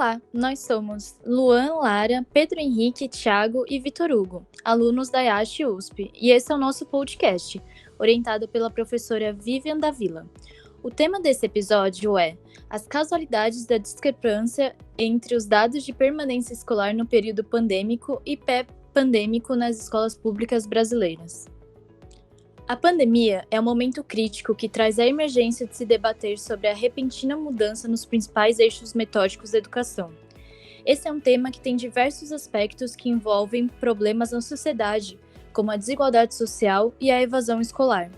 Olá, nós somos Luan, Lara, Pedro Henrique, Thiago e Vitor Hugo, alunos da IASH USP, e esse é o nosso podcast, orientado pela professora Vivian da Vila. O tema desse episódio é as casualidades da discrepância entre os dados de permanência escolar no período pandêmico e pré-pandêmico nas escolas públicas brasileiras. A pandemia é um momento crítico que traz a emergência de se debater sobre a repentina mudança nos principais eixos metódicos da educação. Esse é um tema que tem diversos aspectos que envolvem problemas na sociedade, como a desigualdade social e a evasão escolar.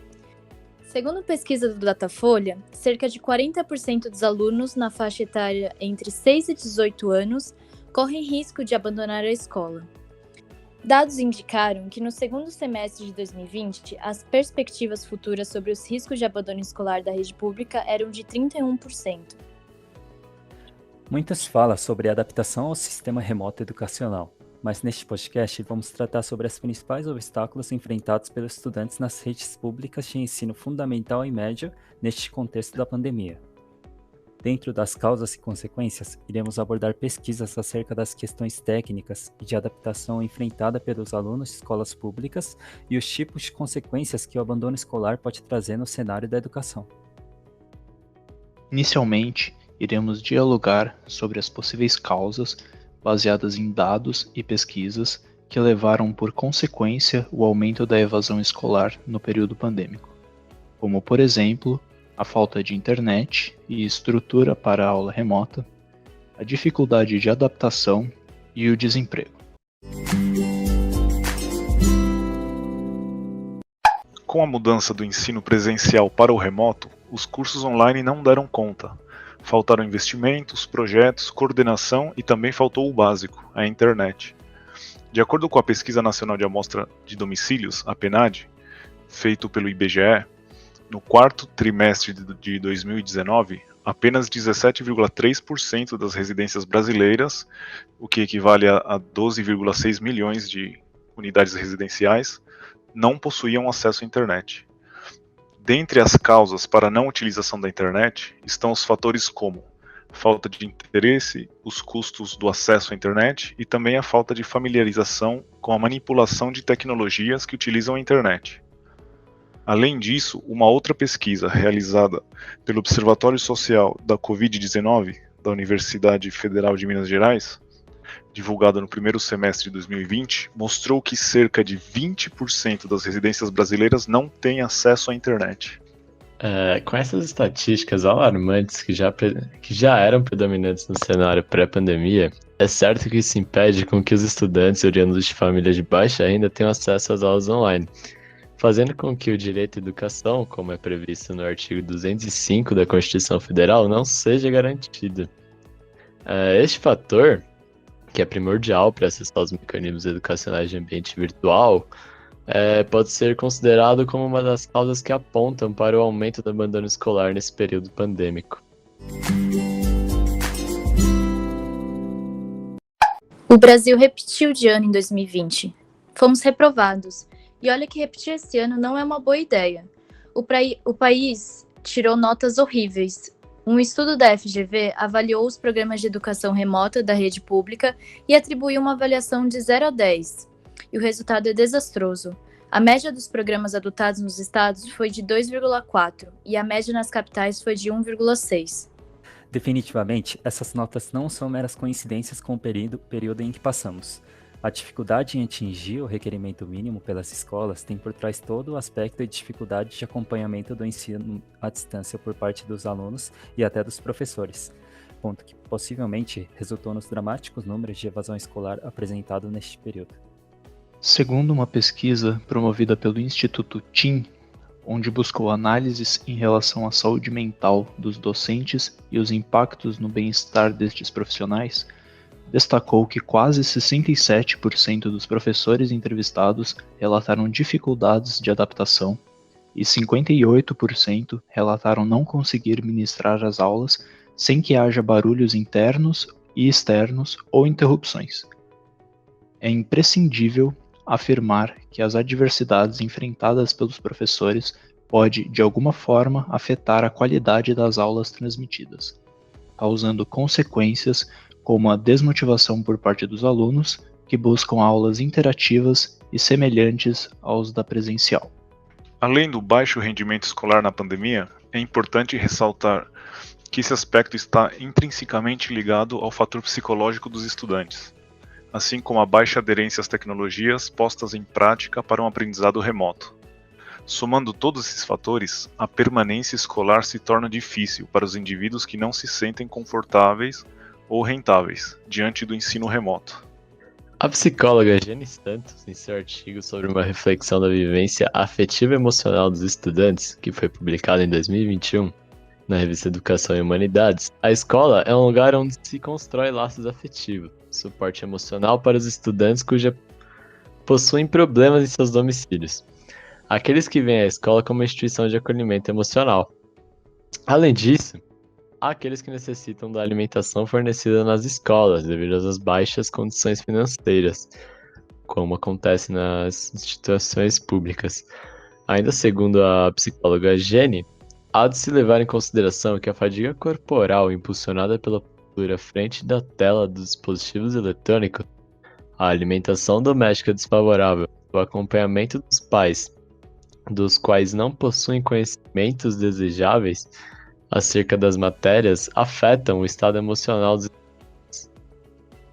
Segundo pesquisa do Datafolha, cerca de 40% dos alunos na faixa etária entre 6 e 18 anos correm risco de abandonar a escola. Dados indicaram que no segundo semestre de 2020, as perspectivas futuras sobre os riscos de abandono escolar da rede pública eram de 31%. Muitas falam sobre a adaptação ao sistema remoto educacional, mas neste podcast vamos tratar sobre os principais obstáculos enfrentados pelos estudantes nas redes públicas de ensino fundamental e médio neste contexto da pandemia. Dentro das causas e consequências, iremos abordar pesquisas acerca das questões técnicas e de adaptação enfrentada pelos alunos de escolas públicas e os tipos de consequências que o abandono escolar pode trazer no cenário da educação. Inicialmente, iremos dialogar sobre as possíveis causas, baseadas em dados e pesquisas, que levaram por consequência o aumento da evasão escolar no período pandêmico, como, por exemplo, a falta de internet e estrutura para a aula remota, a dificuldade de adaptação e o desemprego. Com a mudança do ensino presencial para o remoto, os cursos online não deram conta. Faltaram investimentos, projetos, coordenação e também faltou o básico, a internet. De acordo com a Pesquisa Nacional de Amostra de Domicílios, a PNAD, feito pelo IBGE, no quarto trimestre de 2019, apenas 17,3% das residências brasileiras, o que equivale a 12,6 milhões de unidades residenciais, não possuíam acesso à internet. Dentre as causas para a não utilização da internet estão os fatores como falta de interesse, os custos do acesso à internet e também a falta de familiarização com a manipulação de tecnologias que utilizam a internet. Além disso, uma outra pesquisa realizada pelo Observatório Social da Covid-19 da Universidade Federal de Minas Gerais, divulgada no primeiro semestre de 2020, mostrou que cerca de 20% das residências brasileiras não têm acesso à internet. Com essas estatísticas alarmantes que já eram predominantes no cenário pré-pandemia, é certo que isso impede com que os estudantes oriundos de famílias de baixa renda tenham acesso às aulas online, fazendo com que o direito à educação, como é previsto no artigo 205 da Constituição Federal, não seja garantido. Este fator, que é primordial para acessar os mecanismos educacionais de ambiente virtual, pode ser considerado como uma das causas que apontam para o aumento do abandono escolar nesse período pandêmico. O Brasil repetiu de ano em 2020. Fomos reprovados. E olha que repetir esse ano não é uma boa ideia. O país tirou notas horríveis. Um estudo da FGV avaliou os programas de educação remota da rede pública e atribuiu uma avaliação de 0 a 10. E o resultado é desastroso. A média dos programas adotados nos estados foi de 2,4 e a média nas capitais foi de 1,6. Definitivamente, essas notas não são meras coincidências com o período em que passamos. A dificuldade em atingir o requerimento mínimo pelas escolas tem por trás todo o aspecto de dificuldade de acompanhamento do ensino à distância por parte dos alunos e até dos professores, ponto que possivelmente resultou nos dramáticos números de evasão escolar apresentados neste período. Segundo uma pesquisa promovida pelo Instituto TIM, onde buscou análises em relação à saúde mental dos docentes e os impactos no bem-estar destes profissionais, destacou que quase 67% dos professores entrevistados relataram dificuldades de adaptação e 58% relataram não conseguir ministrar as aulas sem que haja barulhos internos e externos ou interrupções. É imprescindível afirmar que as adversidades enfrentadas pelos professores pode, de alguma forma, afetar a qualidade das aulas transmitidas, causando consequências como a desmotivação por parte dos alunos que buscam aulas interativas e semelhantes aos da presencial. Além do baixo rendimento escolar na pandemia, é importante ressaltar que esse aspecto está intrinsecamente ligado ao fator psicológico dos estudantes, assim como a baixa aderência às tecnologias postas em prática para um aprendizado remoto. Somando todos esses fatores, a permanência escolar se torna difícil para os indivíduos que não se sentem confortáveis ou rentáveis diante do ensino remoto. A psicóloga Jenny Santos, em seu artigo sobre uma reflexão da vivência afetiva e emocional dos estudantes, que foi publicado em 2021 na revista Educação e Humanidades, a escola é um lugar onde se constrói laços afetivos, suporte emocional para os estudantes cuja possuem problemas em seus domicílios, aqueles que veem a escola como uma instituição de acolhimento emocional. Além disso, há aqueles que necessitam da alimentação fornecida nas escolas devido às baixas condições financeiras, como acontece nas instituições públicas. Ainda segundo a psicóloga Jenny, há de se levar em consideração que a fadiga corporal impulsionada pela postura à frente da tela dos dispositivos eletrônicos, a alimentação doméstica desfavorável, o acompanhamento dos pais, dos quais não possuem conhecimentos desejáveis acerca das matérias, afetam o estado emocional dos estudantes.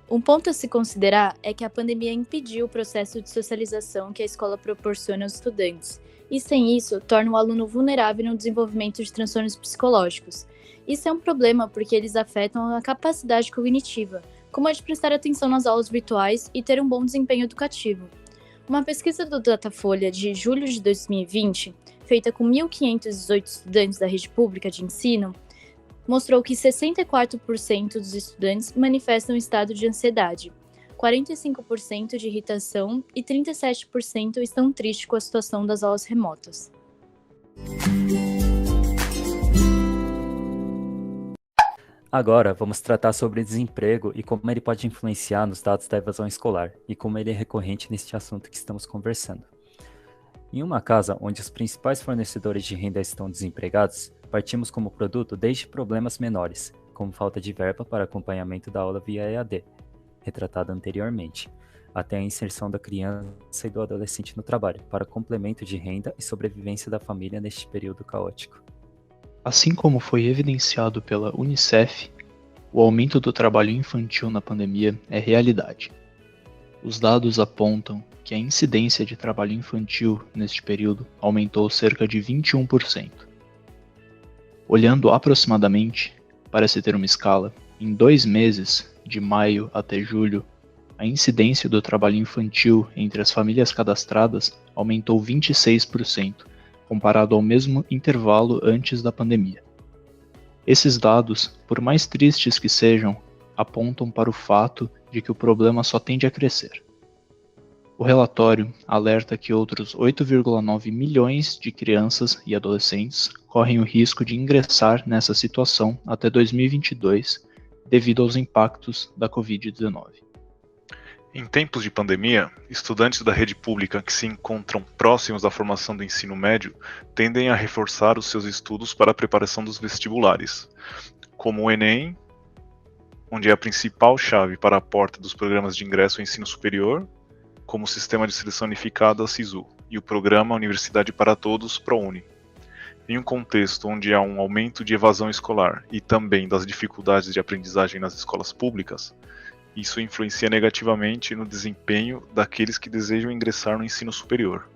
Um ponto a se considerar é que a pandemia impediu o processo de socialização que a escola proporciona aos estudantes, e sem isso, torna o aluno vulnerável no desenvolvimento de transtornos psicológicos. Isso é um problema porque eles afetam a capacidade cognitiva, como a de prestar atenção nas aulas virtuais e ter um bom desempenho educativo. Uma pesquisa do Datafolha de julho de 2020, feita com 1.518 estudantes da rede pública de ensino, mostrou que 64% dos estudantes manifestam estado de ansiedade, 45% de irritação e 37% estão tristes com a situação das aulas remotas. Agora, vamos tratar sobre desemprego e como ele pode influenciar nos dados da evasão escolar e como ele é recorrente neste assunto que estamos conversando. Em uma casa onde os principais fornecedores de renda estão desempregados, partimos como produto desde problemas menores, como falta de verba para acompanhamento da aula via EAD, retratada anteriormente, até a inserção da criança e do adolescente no trabalho, para complemento de renda e sobrevivência da família neste período caótico. Assim como foi evidenciado pela Unicef, o aumento do trabalho infantil na pandemia é realidade. Os dados apontam que a incidência de trabalho infantil neste período aumentou cerca de 21%. Olhando aproximadamente, para se ter uma escala, em 2 meses, de maio até julho, a incidência do trabalho infantil entre as famílias cadastradas aumentou 26%, comparado ao mesmo intervalo antes da pandemia. Esses dados, por mais tristes que sejam, apontam para o fato de que o problema só tende a crescer. O relatório alerta que outros 8,9 milhões de crianças e adolescentes correm o risco de ingressar nessa situação até 2022, devido aos impactos da Covid-19. Em tempos de pandemia, estudantes da rede pública que se encontram próximos da formação do ensino médio tendem a reforçar os seus estudos para a preparação dos vestibulares, como o Enem, onde é a principal chave para a porta dos programas de ingresso ao ensino superior, como o Sistema de Seleção Unificado, a SISU, e o Programa Universidade para Todos, ProUni. Em um contexto onde há um aumento de evasão escolar e também das dificuldades de aprendizagem nas escolas públicas, isso influencia negativamente no desempenho daqueles que desejam ingressar no ensino superior.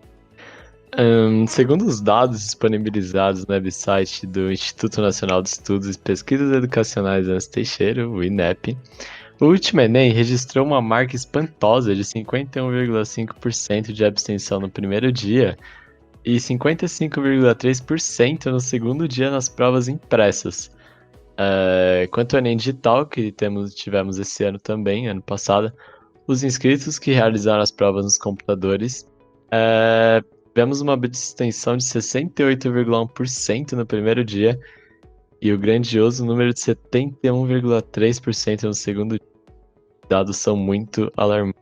Segundo os dados disponibilizados no website do Instituto Nacional de Estudos e Pesquisas Educacionais Enes Teixeira, o INEP, o último Enem registrou uma marca espantosa de 51,5% de abstenção no primeiro dia e 55,3% no segundo dia nas provas impressas. Quanto ao Enem Digital, que tivemos esse ano também, ano passado, os inscritos que realizaram as provas nos computadores, tivemos uma abstenção de 68,1% no primeiro dia e o grandioso número de 71,3% no segundo dia. Os dados são muito alarmantes.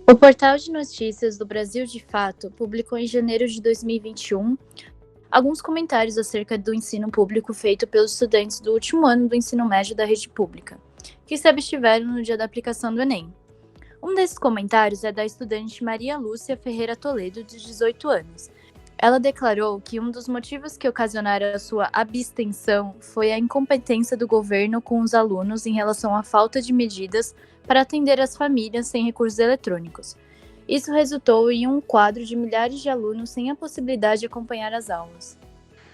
O portal de notícias do Brasil de Fato publicou em janeiro de 2021 alguns comentários acerca do ensino público feito pelos estudantes do último ano do ensino médio da rede pública. que se abstiveram no dia da aplicação do Enem. Um desses comentários é da estudante Maria Lúcia Ferreira Toledo, de 18 anos. Ela declarou que um dos motivos que ocasionaram a sua abstenção foi a incompetência do governo com os alunos em relação à falta de medidas para atender as famílias sem recursos eletrônicos. Isso resultou em um quadro de milhares de alunos sem a possibilidade de acompanhar as aulas.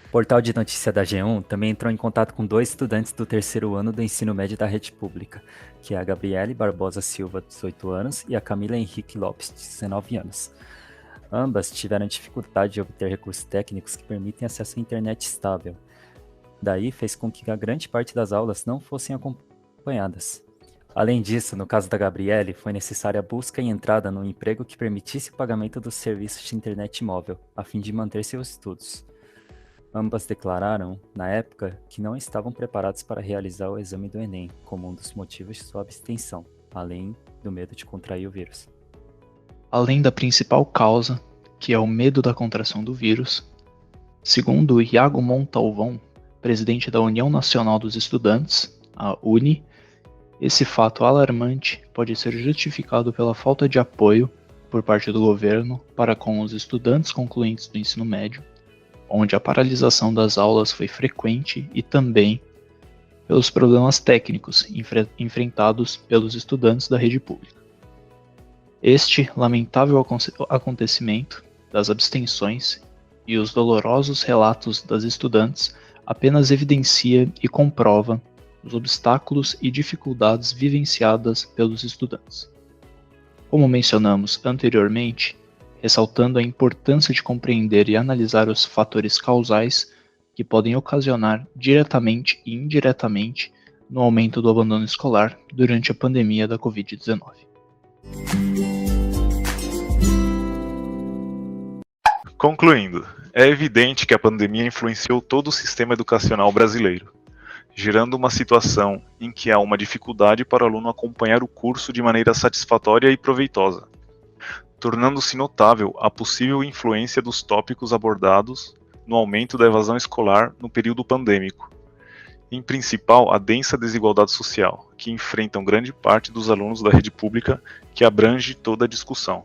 O portal de notícia da G1 também entrou em contato com 2 estudantes do terceiro ano do ensino médio da rede pública, que é a Gabriele Barbosa Silva, de 18 anos, e a Camila Henrique Lopes, de 19 anos. Ambas tiveram dificuldade de obter recursos técnicos que permitem acesso à internet estável. Daí fez com que a grande parte das aulas não fossem acompanhadas. Além disso, no caso da Gabriele, foi necessária a busca e entrada num emprego que permitisse o pagamento dos serviços de internet móvel, a fim de manter seus estudos. Ambas declararam, na época, que não estavam preparados para realizar o exame do Enem, como um dos motivos de sua abstenção, além do medo de contrair o vírus. Além da principal causa, que é o medo da contração do vírus, segundo Iago Montalvão, presidente da União Nacional dos Estudantes, a UNE, esse fato alarmante pode ser justificado pela falta de apoio por parte do governo para com os estudantes concluintes do ensino médio, onde a paralisação das aulas foi frequente, e também pelos problemas técnicos enfrentados pelos estudantes da rede pública. Este lamentável acontecimento das abstenções e os dolorosos relatos das estudantes apenas evidencia e comprova os obstáculos e dificuldades vivenciadas pelos estudantes. Como mencionamos anteriormente, ressaltando a importância de compreender e analisar os fatores causais que podem ocasionar diretamente e indiretamente no aumento do abandono escolar durante a pandemia da Covid-19. Concluindo, é evidente que a pandemia influenciou todo o sistema educacional brasileiro, gerando uma situação em que há uma dificuldade para o aluno acompanhar o curso de maneira satisfatória e proveitosa, tornando-se notável a possível influência dos tópicos abordados no aumento da evasão escolar no período pandêmico, em principal a densa desigualdade social, que enfrentam grande parte dos alunos da rede pública, que abrange toda a discussão.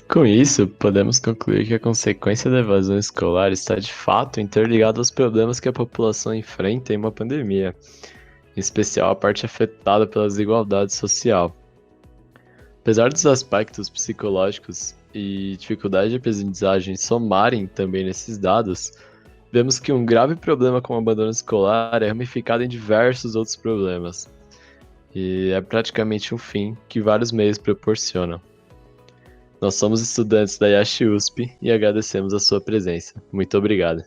Com isso, podemos concluir que a consequência da evasão escolar está de fato interligada aos problemas que a população enfrenta em uma pandemia, em especial a parte afetada pela desigualdade social. Apesar dos aspectos psicológicos e dificuldade de aprendizagem somarem também nesses dados, vemos que um grave problema como o abandono escolar é ramificado em diversos outros problemas, e é praticamente um fim que vários meios proporcionam. Nós somos estudantes da IASH USP e agradecemos a sua presença. Muito obrigado.